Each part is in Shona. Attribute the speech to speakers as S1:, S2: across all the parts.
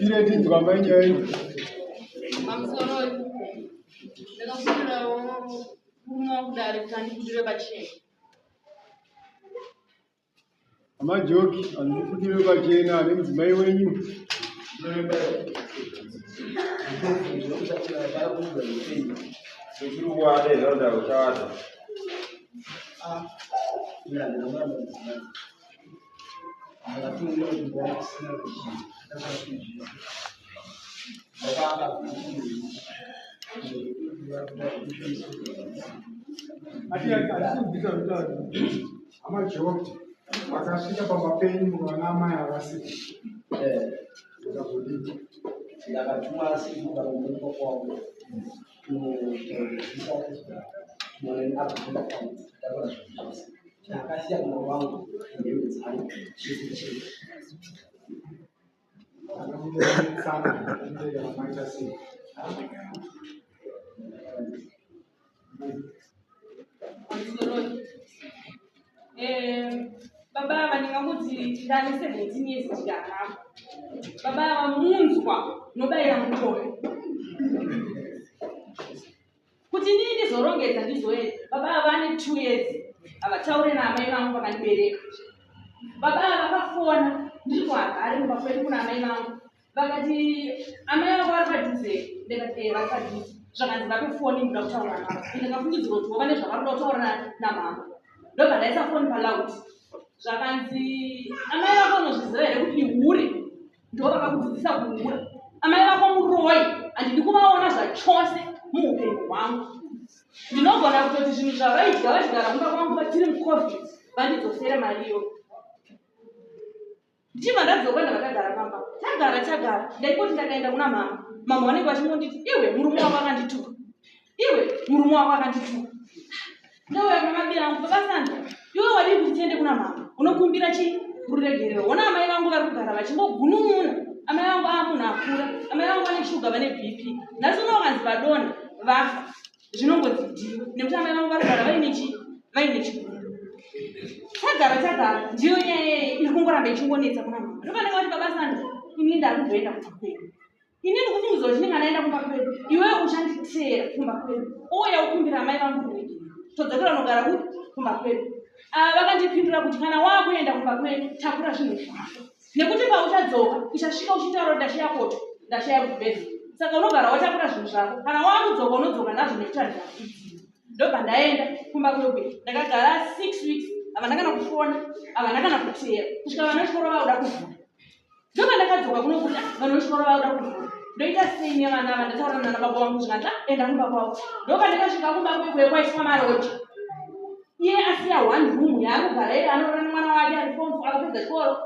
S1: pireti ndwamanyeni.
S2: Amsoro. Ndakafunda kumwa kudare kandi kudire bacheni.
S1: Amajoki andikudire bacheni ane mudzimai wenyu. Amajoki akasvika pamapenyu mwana amai akasika.
S3: Ndakatuma siku pamuko kwao akasiya mwana wangu ndeudzani chii
S2: Baba vaningamuti tidanise netinye zitigana. Baba vamunzwa nobayira mutoyo. Kuti ndini zorongedza ndizoenda. Baba vane 2 years. Avataure naamai vangu vakandibereka. Baba vakafona ndikwaga ari mumba kwedu kuna amai vangu. Vakati amai vangu vari padhuze. Ndikati vari padhuze. Zvakanzi vape foni ndoda kutaura navo. Ndikafungidzira kuti vane zvavaroda kutaura namama. Ndobva ndaisa foni palaudi. Zvakanzi amai vako unozviziva here kuti ihuri ndo vakakudzidzisa kuhura. Amai vako muroyi handidi kuvaona zvachose muupenyu hwangu. Ndinogona kutoti zvinhu zvavaidya vadyara mumba kwangu vatiri mucovid vandidzosere mariyo. Ndichibva ndadzoka ndavakagara pamba. Tagara ndaipoti ndakaenda kuna mama. Mama vanenge vachingonditi iwe murume wako akandituka. Iwe murume wako akandituka. Ndauya kuna mabi angu pakasanda. Iwe wadi kuti tiende kuna mama. Unokumbira chi ruregerero. Ona amai vangu vari kugara vachingogunun'una. Amai vangu amunhu akura. Amai vangu vane shuga vane BP. Nhasi unokanzi vadona vafa. Zvinongodzidiwa. Nekuti amai vangu vari kugara vaine chigundu. Tagara ndiyo nyaya iri kungoramba ichingonetsa kuna mama. Ndopanenge vati babasanda ini ndari kuzoenda kumba kwedu. Ini ndikufungidzwa kuti ndinga ndaenda kumba kwedu. Iwe uchanditeera kumba kwedu. Ouya ukumbira amai vangu ruregerero. Todzokera unogara kuti kumba kwedu. Vakandipindura kuti kana wakuenda kumba kwedu takura zvinhu zvako. Nekuti pauchadzoka uchasvika uchitaura ndashaya koto, ndashaya kubhedha. Saka unogara watakura zvinhu zvako. Kana wakudzoka unodzoka nazvo nekuti handikudziva. Ndobva ndaenda kumba kwedu. Ndakagara 6 weeks. Havana kana kufona, havana kana kuteera. Kusvika vana vechikoro vauda kuvhura. Ndobva ndakadzoka kuno kuti vana vechikoro vauda kuvhura. Ndoita sei nevana ava ndataura nana baba vangu zvikati enda kumba kwavo. Ndobva ndakasvika kumba kwedu kwaiswa maroja. Iye asiya 1 room yaari kugara iye anorora nemwana wake ari form 4 akapedza chikoro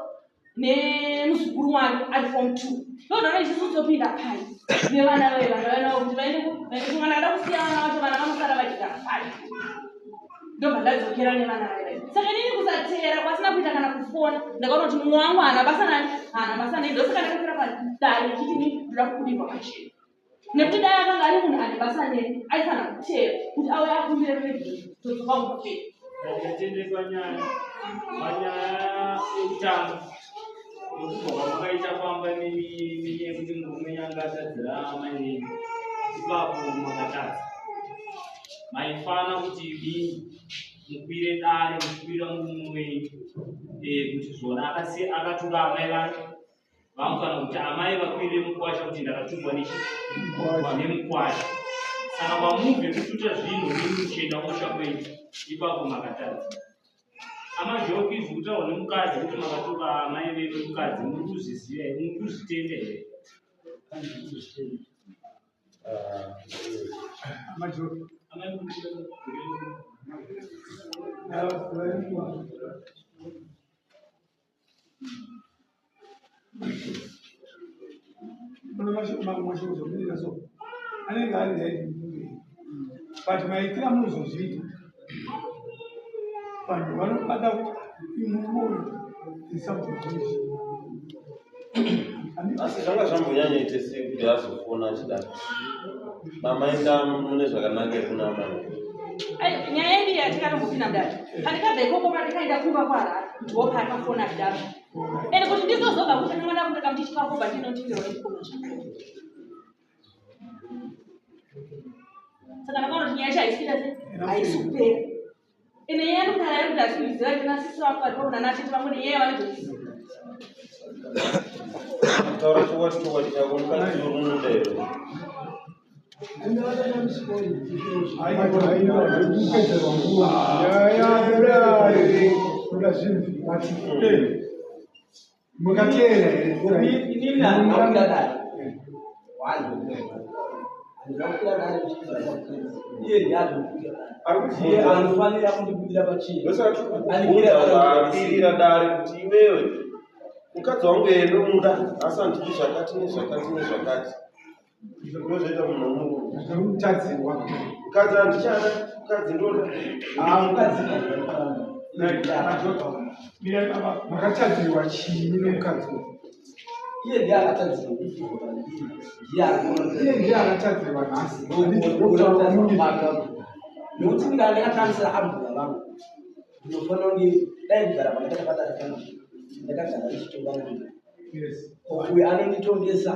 S2: nemuzukuru wake ari form 2. Ndodona ichizotopinda pai nevana vaye vana kuti vaende kumwana ada kusiya vana vacho vana vanosara vachigara pai. Ndobva ndadzokera nevana vaye. Saka inini kusateera kwasina kuita kana kufona. Ndakaona kuti mumwe wangu haana basa naye. Ndosaka ndakapera padare chiti ndoda kubudirwa pachena. Nekuti dai akanga ari munhu ane basa neni aifana kuteera kuti auye akumbire ruregerero todzoka kumba kwedu.
S4: Ndatende panyaya yeutano nokubva kwamakaita pamba kuti murume yanga atadzira amai neni. Ipapo makatadza maifana kuti inini mukwire dare mukwira murume wenyu kuti zvona akatunga amai vake vangu kana kuti amai vakwire mukwasha kuti ndakatungwa nemukwasha. Saka pamubve kututa zvinhu nemuchenda musha kwenyu ipapo makatadza. Amajoki izvi kutaurwa nemukadzi kuti makatunga amai vemukadzi muri kuzviziva here? Muri kuzvitenda here?
S1: Amajoki. Anenge ari zaidi but maitira munozozviita vanhu vanobata kuti imumoyo isabudisi.
S5: Asi zvanga zvambonyanya itese kuti azofona achidaro mama enda mune zvakanaka kuna mai
S2: Ai nyaya hii yatika mbopina mdati. Andikabe koko patikaenda kumba kwara. Ndopha akafona kudaro. Ene kuti ndizozoka kuti ndimwana kutaka mtichika kumba ndinotindiro chikoma. Saka nakaona nyaya chaisita se. Aisupera. Ene yeye mtala yeye ndasiza kana sisi wapata na nati pamwe yeye walizo.
S5: Taura tu watu chagonga zurunde. Ndozoita munhu mutadziwa mukadzi andichana mukadzi ndoda mukadzi makatadziwa chii nemukadzi iye ndiye akatadziwa ndiye akatadziwa nhasi nokuti mina ndakatarisira ambula vangu ndinofanira kunge dai kugara pakatakabatana ndakagara ndichitongana uye anonditongesa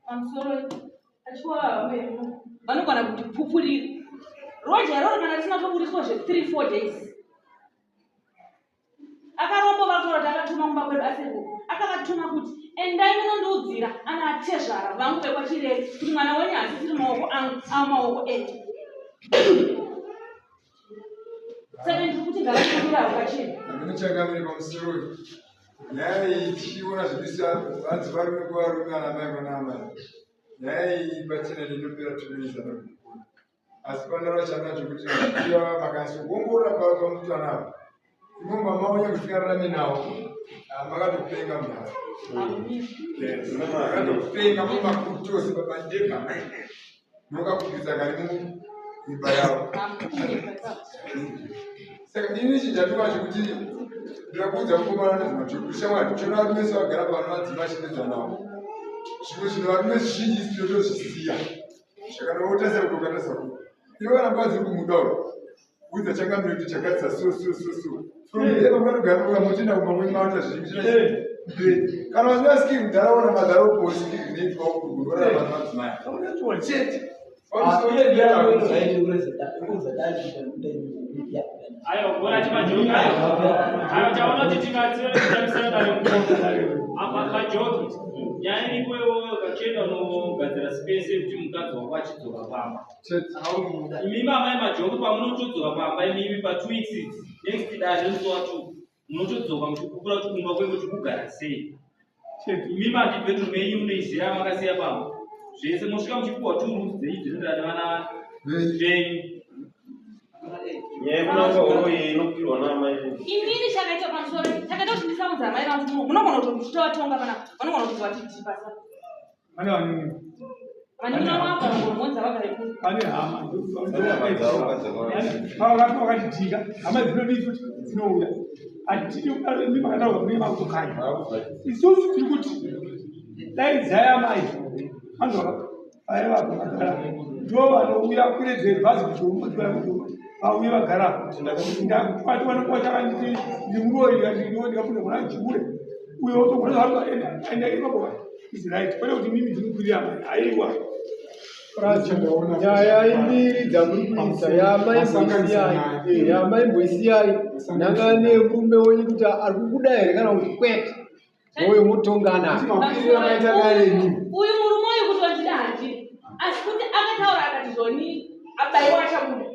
S2: I'm sorry. Achwa wewe. Vanokana kuti pupuri. Roger kana tsina toburiswa 3-4 days. Akarombo vakora takatuma kumba kwedu aseko. Akavatuma kuti endai munondiudzira ana atezvara vangu vekwachirere kuti mwana wenyu asisiri maoko amaoko edu. Saka ndiri kuti ngavatumira vakachena.
S1: Ndinochakamira pamusoro. Nyaya iyi tichiona zvidisa vanzi varume kuvarume ana mai kuna amai. Nyaya iyi pachena ndinopera tunoisa nokukura. Asi pandarova chanacho kuti iva makasogongora pamutana apa. Imo mama wenye kusikararame nawo. Makatopenga mhara. Makatopenga mumakutosi papandeka. Nokakupisa kari muimba yavo. Saka ini chijatuka chikuti ndakudza kukomana nezvinokushamwari chona varume sevagara pano madzimba chinedza navo zvimwe zvinhu varume zvizhinji tinotozvisiya zvakanotasira kutokatasira ivo kana mukadzi kumudaura udza changamire kuti chakatsa sopanogara pakamutenda kumamwe maota zvizhinji kana vasingasiki mundaraunda madharoposi neitwakugunorara vanhu madzimai chete
S4: ayo bora chimajoka ayo chaona kuti tingatsira nayo majoki nyaya ikwewo kachena unogadzira space kuti mukadzi wako achidzoka pamba imimi amai majoki pamunotodzoka pamba imimi pa 2 weeks next day nemusi munotodzoka muchikukura kuti kumba kwenyu kuti kugara sei imimi handibve tumenyu munoiziva makasiya pamba zvese mosvika muchipuwa 2 rooms dzeidzinondana nevana venyu.
S2: Inini chakaita pamusoro chakaita kuti ndisaudza amai vangu munogona kuti titovatonga kana vanogona kuti vatitipasa vanina wako vanogona vagare kuri
S1: pane hama vakatitika hama dzinodii dzinouya hatiti makataurwa kune makutokanya isusu tiri kuti daidzai amai vanhu vakagara ndo vanouya kuredzera bhazi kutomuaa vauye vagara ndakwati vanokota vanditi ndimurori ndikafunga mwana chikure uye wotogona enda ipapo israiti kwete kuti mimi ndinokwirira amai aiwa
S6: nyaya imbiri dzamuri kuisa yamaimboisiyai nanga nemurume wenyu kuti ari kukuda here kana kuti kwete moyo motongana
S2: uyu murume uyu kuti wandida handiri asi kuti akataura akati zvoni abaiwa chabuda.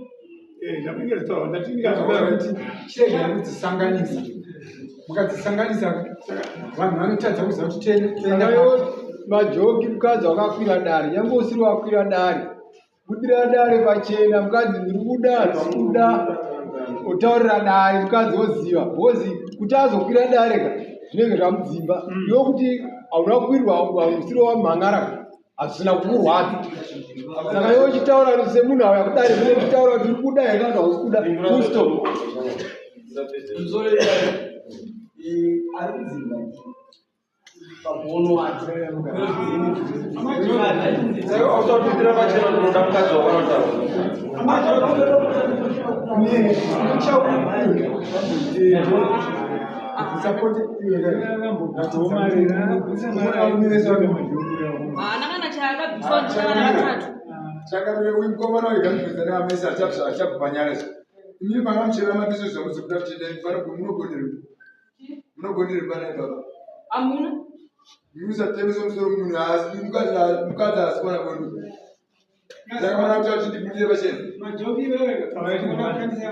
S1: Ndapingira tawa ndatinga
S6: kuti chirege kudzisanganisa mukadzisanganisa vanhu vanotadza kuziva kuti tendayo majoki mukadzi wakakwira dare nyange usiri wakwira dare budira dare pachena mukadzi ndiri kuda ndikuda utaurira dare mukadzi woziva wozi kuti azokwira dare ka zvinenge zvamudzimba iwo kuti hauna kukwirwa usiri wamhangara hazvina kukurwadza saka iwo chitaura semunhu auya kudare mune chitaura kuti uri kuda here kana hausi kuda fullstop
S3: arikudzimba pamuono wacho
S5: autopindira pachena ndinoda mukadzi wakanotaura
S2: Nakana chakabviswa ndichana vatatu.
S6: chakamire uyimukomana wegamupedzana amesa achakubhanyara imiri mangamuchera mabiso zvamuzokuda kuti ndaifanira munogonere pana baba
S2: Amuna.
S6: musatemesa musoro munhu asi mukadzi asikwana bondo chakamana kuti kuti ndipindire pachena
S1: majoki wewe tawaitinokanisa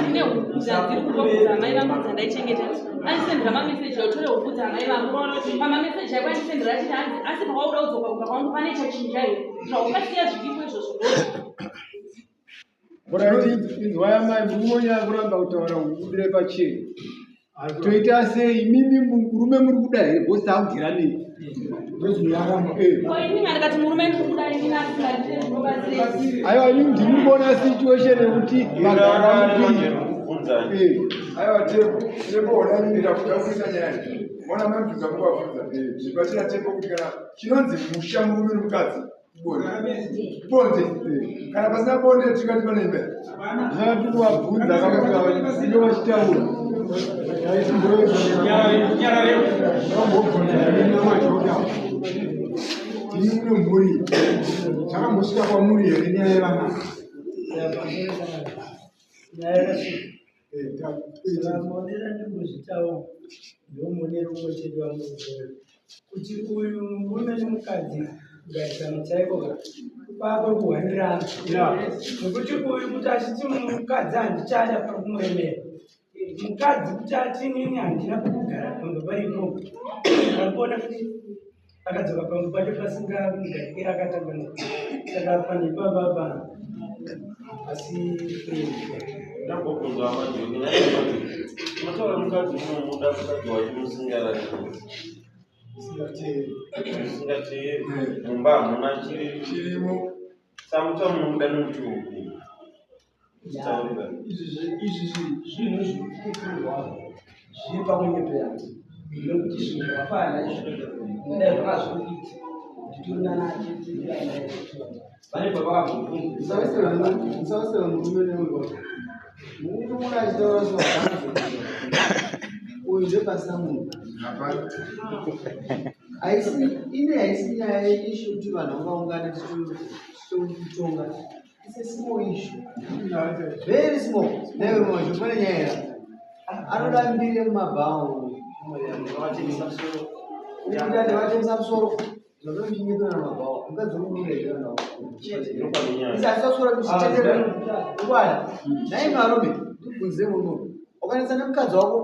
S2: Ndine hukuza ndiri kutokuza amai vangu dzandaichengeta andisendera mameseji otore hukuza amai vangu pamameseji ako andisendera achiti asi pakauda kudzoka kuka kwangu pane chachinja here zvaungasiya zvidipo izvozvo
S6: kuti inzwa yamai mumonya kuramba kutaura kubudire pachena toita sei imimi murume muri kuda here bhosi akugera nei
S2: inini ndikati murume ndiri kuda inini asingaite zvinobatsirei
S6: aiwa inini ndimubona situation yekuti aiwa tepoona nyimira kuti akuisa nyaya mona mabvunza mukabvunza zvipachina tepo kuti kana chinonzi musha murume nomukadzi bonde kana pasina bonde tikati pane imbe zvakati wabvunza akaio vachitaura ini mune mhuri zvakambosvika kwamuri here nyaya yevana
S3: monera ndikuzvitaura ndomonero umwechedu wamuzoro kuti uyu murume nomukadzi kugarisana chaiko papa kuhwanirana nekuti uyu kuti achiti mukadzi handichada pakumuremera mukadzi kuti atinini handina pakugara pamwe paripo akuona kuti akadzoka pamwe pacho pasingamugarike akatambanuka saka pane papapa asi
S5: ndambobvunza majoki unotaura mukadzi unomuda mukadzi wacho musingaratidzi usingateeri mumba hamuna chirimo samuta munomuda nokuti upi uchitaurira
S3: izvi zvinhu zvirikukurwa zviri pakunyepeya nokuti zvinhu zvakafana kudai zvakazvikuiti titonanacho pane
S6: musausira murume nemurume murume achitaura uyu ndepasina munhu haisi nyaya yeishu kuti vanhu vangaungana tichitonga isesimo ishu very small newe mwacho pane nyaya era anoda mbiri mumabhawo kuti vatengesa musoro zvatonochinyeperana mabhawo mukadzomureisasasora kuchitenderangwani nai marume ndibvunzire muno ukanisa nemukadzi wako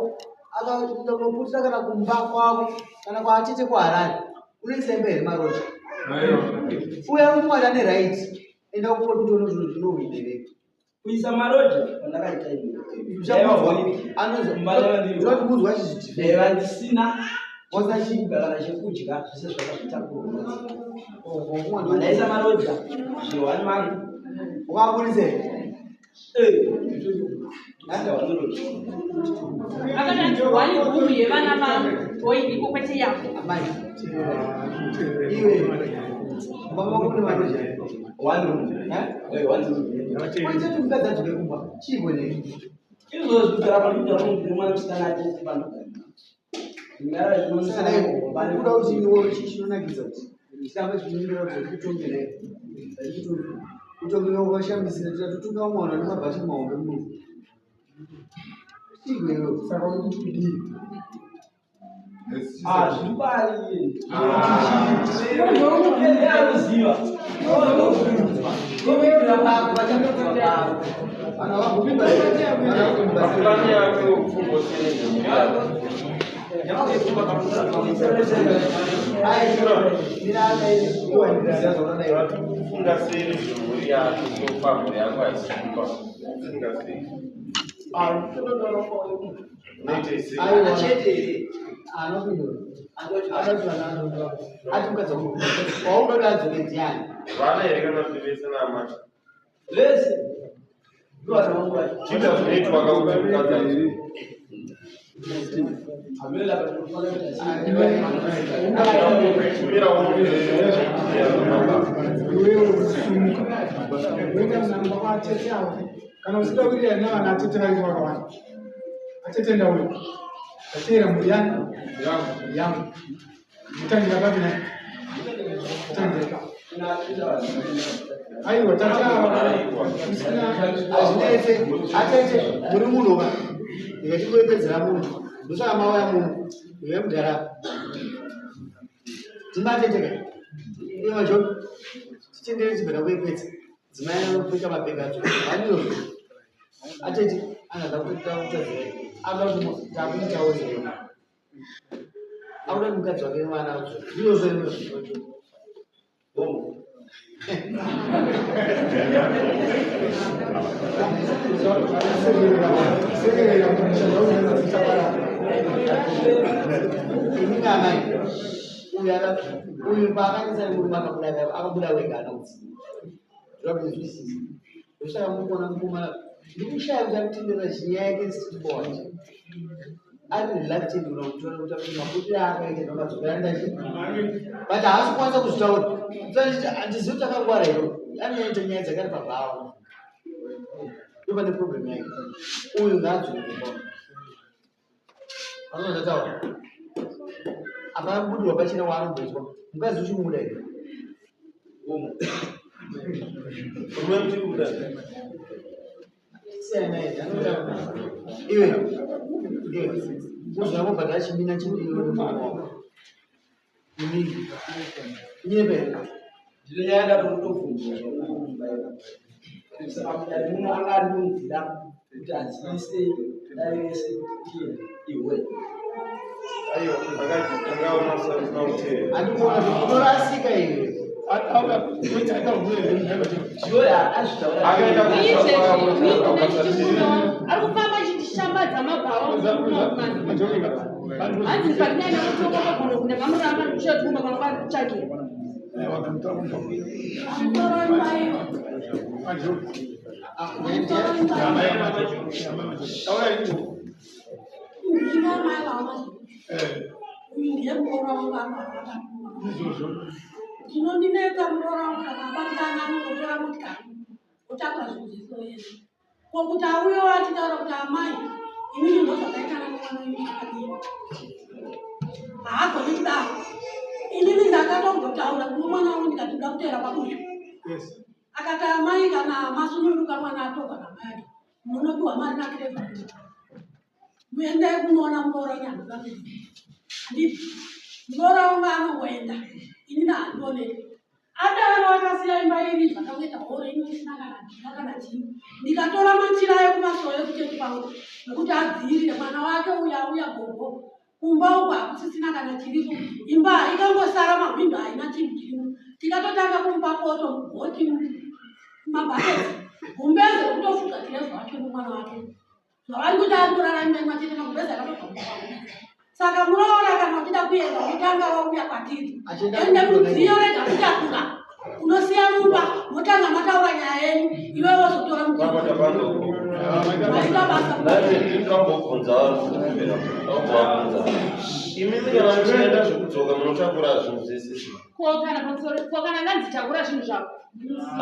S6: akaputira kana kumba kwavo kana kwaatete kwaharari unoisemba here marosha uya rumwari ane right enda kupotutono zvinhu zvinohwidereka
S3: kuisa maroja pandakaita
S6: anozoti muzwa chizvitiveva
S3: ndisina wasachigara chekudya zvese zvakazvitakuradaisa maroja zviwani mari
S6: ukaburisei
S2: akati wani guru yevana vangu iko kwete yako
S6: iwe baba kune maroja waniteti mukadzi adzoke kumba chiiko nei kuda kuti iwo chinonakidza kuti chitamba chinomirira kuti kutongerei
S3: Kutoka ukashambisira tatutuka mwana nemabhachi maombe munhu. Igweyo
S6: Saka kuti kudii?
S3: zvibari. Ana vakubiba.
S5: Mapulani yake ufungwa funga siri zvimhuri yake sofamhuri yako haisipa funga siri vana here kana kuti vese namata chita zvinoitwa kakutukadza
S6: kana usida kuita navana atete vaiti vakawanda atete ndauyo tateera mhuri yangu mutangira pavina mutangira aiwa
S3: atete muri munhu ka ndikatikuepedzera munhu ndosaka mauya munhu wemugara timateteka iwacho tichindere chibvera kuepedza dzimai anopfeka mapfeka acho aniyo atete angaza kutautadzira akuitaurire auda mukadzi wake mwana wacho ndiyozvo uyu paakanyisa murume akabuda wega anauzi zvakuizwisisa osaka mukuona mukomana ndikushaya kuti akutendera chinyaya yake sitibowach ari reluctant unamutora kuti maputiro akaita nomadzokera ndachi but haasi kukwanisa kuzvitaura handizivi kuti akangwara iro anoyaita nyaya dzakati pabhawa ndopane problem yake uyu ngaadzokeba anozataura apabudirwa pachina waanomboitwa mukadzi uchimuda iro iwe uzvamobhadhara chimina chimilioni nyebe ndinoyaenda tokutovhunza munhu anga ari munzira kuti aziise darese iwe andikuona kuti unorasika iwe
S2: arikufamba achitishambadza mabhawa hanzi pakunyanya kutokoogona kuti ndakamuramba ndikushatikumba kana kwatsvakira
S7: Tinondineka munoramu kakabatana munotora mutkari utakura zvidziso yedu kokuti auyo atitaura kuti amai inini ndozvakaitana nemwana wenyu zvakadini haagoni kudaro inini ndakatombotaura kuno mwana wangu ndikati nda kutera pabuyo akati amai kana masununduka mwana atoka namai ake munopiwa mari nakireva muendai kunoona munoora nyama dzamezi handiti munoora wangu anongoenda inini handioneki adaro akasiya imba iri zvakaita hore inosina kana chii ndikatora machira ekumasoro ekuchetu pangu nokuti adzirire mwana wake uya gogo kumba uko hakusisina kana chiripo imba ikangosara mahwindo haina chinhu chirimo tikatotanga kumupa poto mugoti mabhaketi gumbeze rekutofuga tirezwa wacho nomwana wake zvavari kuti ari kuraramira mwachete magumbeze akatobva saka munoona kana uchida kuenda utanga wauya kwatiri ende mudziyo rega kutakura unosiya mumba motanga mataura nyaya yenyu iwe wozotora
S5: imimikanachinoenda zvekudzoka munotakura zvinhu zvese
S2: kana nganzitakura zvinhu zvako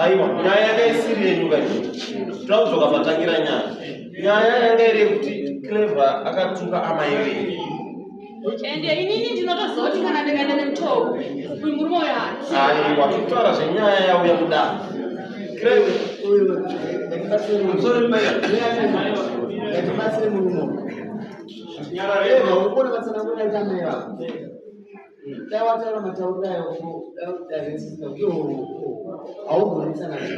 S5: aiwa nyaya yanga isiri yenyu kazhinji taudzoka patangira nyaya yanga iri yekuti Clever akatuka amai vei
S2: ende inini ndinotozoti kana ndikaenda nemutowo uyu murume uyo
S5: Ai, wakutaura zvenyaya yauya kudaro.
S3: Ngatibatsire murume. Ukone matsanangura aita mai vako. Dai wataura matauriro ayo haugoni tsanangura.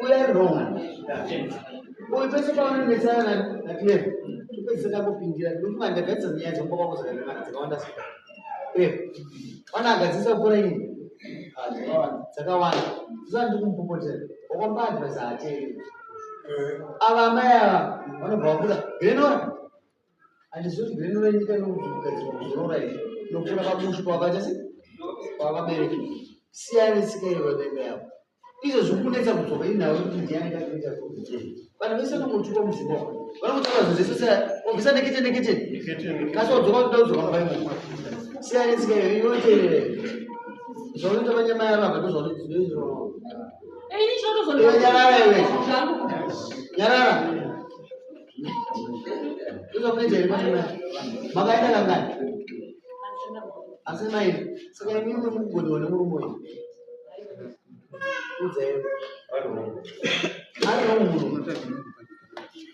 S3: Uya wrong. Uyu pese pavanonetsana naCleve topedzisira kupindira nekuti mandagadzisa nyaya dzakawanda sei. Pana agadzisa mvura iyi dzakawanda zvisati ndikumupopotera wakwambaadvisa atei ava amai ava vanobva vabuda grenora handizoti grenora nyika inogadzirwa kuzorora izvi inokura pamushu pavakaita sei pavakabereka siyani tsika iyo vadenga yavo izvo zvikunetsa kudzoka inhavo kuti ndiani kakuita vanhu vese vanongotuka muzimbabwe vanotaura zvinhu zvese obvisa neketeni kasi wadzoka kuda kudzoka mubaimo siyani tsika iyo inoteerere zvaunoita panyama yarabva ndozvaunoizvo nyarara iwe nyarara ndozvamunoita here panyama makaenda kangani asi mairi saka imii mugoniwa nemurume uyu udzaiwe ari nomunhu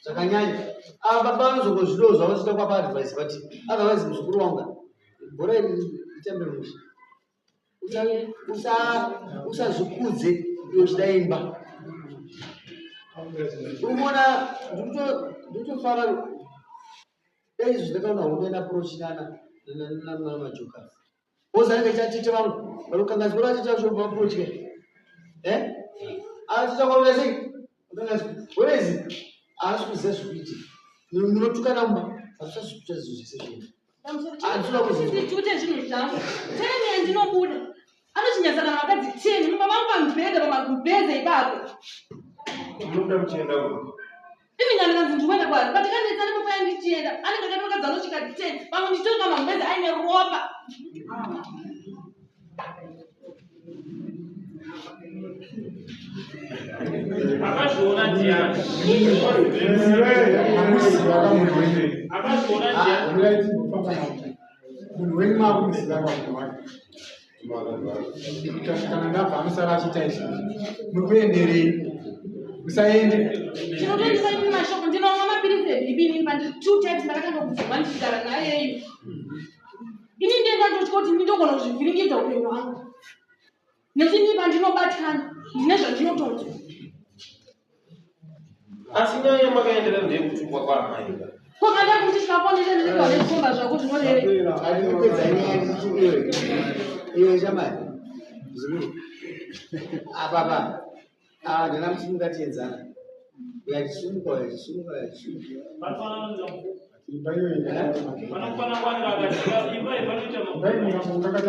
S3: zvakanyanya ava baba vanozongozvidowo zvavachita kwapaadvhaisi vati adhavhaisi muzukuru wanga bhora iri ritambe musha usazvikudze iwe uchida imba urikuona ndikutofara dai izvi zvindakaona hunoenda purochinana namajoka ozanenge ichatite vangu varukangazi vora achita zvobva purochika achita kwavira sei ukangazi vorezi haasi kuziva zvikuiti munotukana mumba hazvisazvikuita zvinhu zvese zvino handisina
S2: kuzitiute zvinhu zvangu tene ndinobuda anochinyasana vakadzi 10 mumba vangu pamubhedha pamagubheze ipapo
S5: Unoda kuchienda uko.
S2: Ivi ndandinganzi ndikwenda kwari patikanetsana papaya ndichienda anenge akatokadza anosvika 10 pamwe ndichitoka mamubhedha aine ropa
S4: akazviona ndiani akazviona ndiani
S6: munhu wenyu maakumuziva kwamunhu wake kana ndabva anosara achiita izvi muri kuenderei musaende
S2: chinotoendisaii mashoko ndinonwa mapirisi ebhibini pandi 2 times ndakatanga kubvuma ndichigara nayeyo ini ndendatotyoti ndindogona kuzvivhiringidza upenyu hwangu nechini pandinobatkana ndine zvandinotonzwa
S5: asi nyaya yamakaendera ndeyekutukwa kwaamai
S2: kwakanda kuti tikafonere ndinganekomba zvako
S3: zvinoreapedza nyaya iwe shamari zvikuru apapa ndina musimungatienzana yachisumuka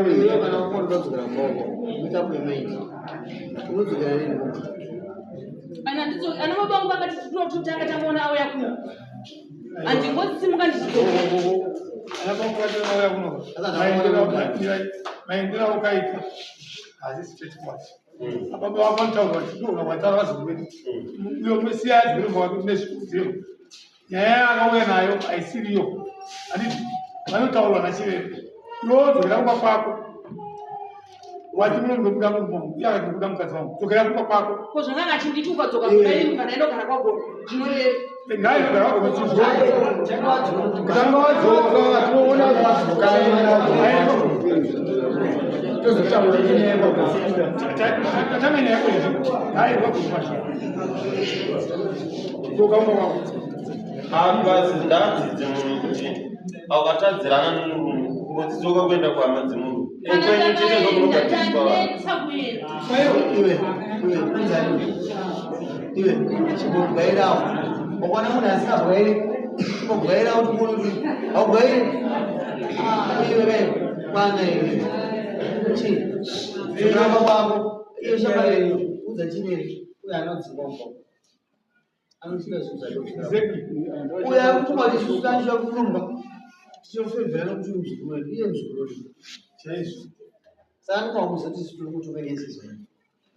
S3: iwe kana wakondodzokera mboko itakuemaiti unodzokera nini
S2: ana mabangu vakati tinototanga tamuona auya kuno handingosimuka
S1: maendera ukaita hazisi chechikwati ababa vanotaura kuti ndogona kwatara vazomweni uyo mesiyazi virimba wake nezvikudziro nyaya akauya nayo haisiriyo handiti vanotaurwa nachirere iwodzokera kumba kwako wati munondobuda mumba iye akati ndobuda mukadzi wangu dzokera kumba kwako
S2: ko zvanga ngachinditi ukadzoka kudaini kana indogara kwako zvinoreva
S1: ngaigara kwako kutanga wadzoka tinoona vazokaenda tozotaura tatamene yako izvi hai wakumasha tokaumba wako
S5: abazi ndadzidze munhu kuti akatadzirana nomurume kungodzidzoka kuenda kuhama dzemunhu kwenyu chete ndokunogatiswa
S3: iwe chimbobwairawo wakwana munhu asingabwairi chimbobwairawo kuti munhu haubwairi iwe kai kwana iwe chii zvinamba kwako iyo shamareni udza chineri uye anodzingwa mbo anochita zvinhu uye akutuma tichikanishwa kurumba tichofemvera nokuti muzukuru iye muzukuru chaizvo saanokwakuza tisitiri kutuka nyesizvo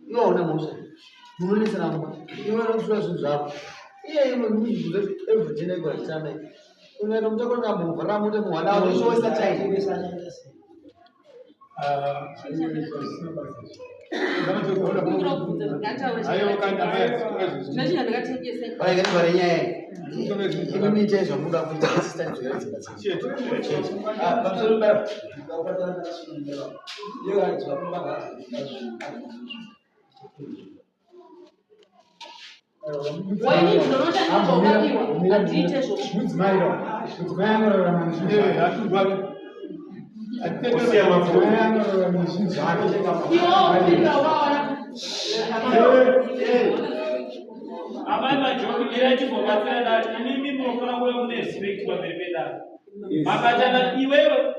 S3: iwe hauna mhosva munonetsera mba iwe nokusura zvinhu zvako iye imwe muzvibvunza everything aigwachitama unoita mutokoro kabumva ramuta muhwana wako uchiwesa time vaingati vare nyaya imimiita izvamuda kuita assistant
S4: Amai majoki direct for battle mimi mnofana kwa mne respect kwa beribeda. Makajana iwewe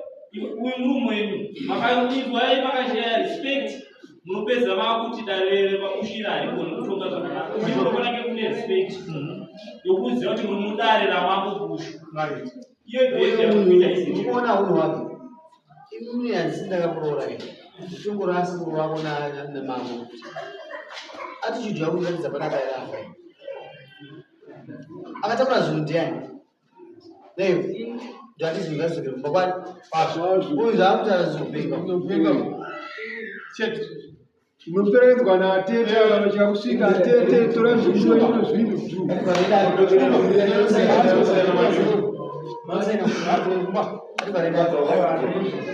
S4: uimuru wenu. Makaizwa yai makashare respect. Munopeza vakuti darere vakushira ariko nokutonga zvakanaka. Mimi ndofana ke mne respect. Yokuziva kuti muri mudare ramambo bushu. Iye bese yakuita izini.
S3: unoona unhu wake imimi handisindakamuroora tongorasi muru wako namambo attitude yako inoratidza panaka yarafa akatakura zvinhu ndiani neyo ndoatizvingazoke kumba kwani uyu zvaakutaura zvinhupenga
S6: munoperedzwa naatete vanochika kusvika atete tora zvinhu
S3: Ari